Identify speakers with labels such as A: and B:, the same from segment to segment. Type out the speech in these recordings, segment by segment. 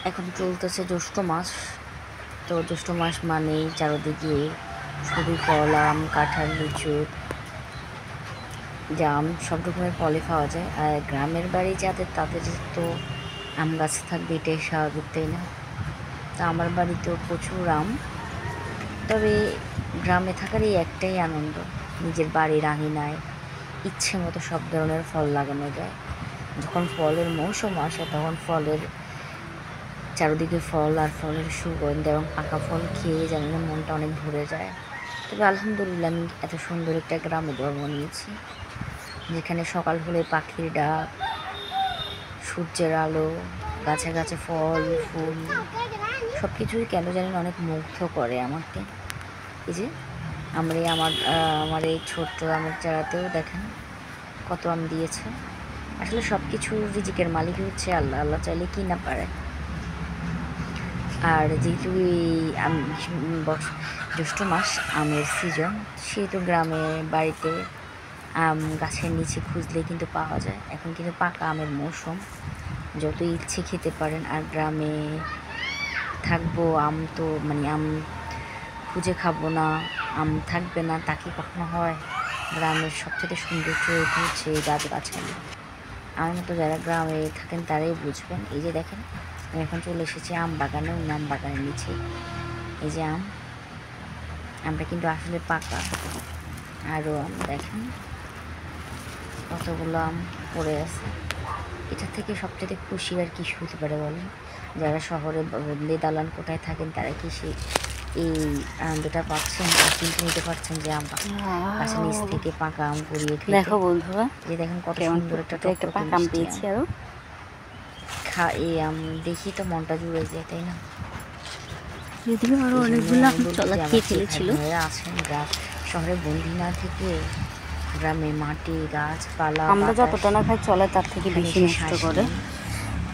A: এখন চলতেছে জ্যৈষ্ঠ মাস। তো জ্যৈষ্ঠ মাস মানেই চারদিকে শুধু ফল, আম, কাঁঠাল, লিচু, জাম সব রকমের ফলই খাওয়া যায়। আর গ্রামের বাড়ি যাদের তাদের তো আম গাছ থাকবে, এটাই স্বাভাবিক, তাই না? তা আমার বাড়িতেও প্রচুর আম। তবে গ্রামে থাকার এই একটাই আনন্দ, নিজের বাড়ির আঙিনায় ইচ্ছে মতো সব ধরনের ফল লাগানো যায়। যখন ফলের মৌসুম আসে তখন ফলের চারদিকে ফল আর ফলের সুগন্ধ এবং পাকা ফল খেয়ে জানি না মনটা অনেক ভরে যায়। তবে আলহামদুলিল্লাহ আমি এত সুন্দর একটা গ্রামে জন্ম নিয়েছি, যেখানে সকাল হলে পাখির ডাক, সূর্যের আলো, গাছে গাছে ফল ফুল সব কিছুই কেন জানি না অনেক মুগ্ধ করে আমাকে। এই যে আমার এই ছোট্ট আমের চারাতেও দেখেন কত আম দিয়েছে। আসলে সব কিছুর রিজিকের মালিক হচ্ছে আল্লাহ। আল্লাহ চাইলে কি না পারে। আর যেহেতু জ্যৈষ্ঠ মাস আমের সিজন, সেহেতু গ্রামে বাড়িতে আম গাছের নিচে খুঁজলে কিন্তু পাওয়া যায়। এখন কিন্তু পাকা আমের মৌসুম, যত ইচ্ছে খেতে পারেন। আর গ্রামে থাকবো, আম তো আম খুঁজে খাবো না, আম থাকবে না, তা কি কখনো হয়? গ্রামের সবচেয়ে সৌন্দর্য হচ্ছে এই গাছগাছালি। আমার মতো যারা গ্রামে থাকেন তারাই বুঝবেন। এই যে দেখেন, আমি এখন চলে এসেছি আম বাগানে, আম বাগানের নিচে। এই যে আমটা কিন্তু আসলে পাকা। আরও আম দেখেন কতগুলো আম পড়ে আছে। এটা থেকে সবচেয়ে খুশি আর কিছু হতে পারে বলেন? যারা শহরে বদলে দালান কোথায় থাকেন তারা কি এই আনন্দটা পাচ্ছেন আর কিন্তু নিতে পারছেন যে আম গাছের নিচ থেকে পাকা আম কুড়িয়ে খেতে।
B: দেখো বন্ধুরা,
A: যে দেখেন কত সুন্দর একটা
B: পাকা আম পেয়েছি। আরো
A: এই আম দেখি তো মনটা জুড়ে যায়, তাই না?
B: যদিও আরো অনেকগুলো চলা খেয়ে ফেলেছিল।
A: আছেন শহরে বন্দি না থেকে গ্রামে মাটি, গাছপালা,
B: আমরা যতটা না খাই চলে তার থেকে বেশি নষ্ট করে।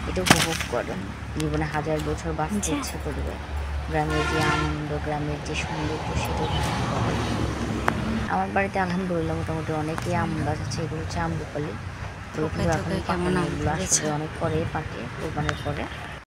A: এটা উপভোগ করেন। জীবনে 1000 বছর বাঁচতে ইচ্ছে করবে। গ্রামের যে আনন্দ, গ্রামের যে সৌন্দর্য সেটা আমার বাড়িতে আলহামদুলিল্লাহ মোটামুটি অনেকই আম গাছ আছে। এগুলো হচ্ছে আমরুপালি। এগুলো এখন কেমন আমগুলো আসলে অনেক পরে পাকে, কোরবানির পরে।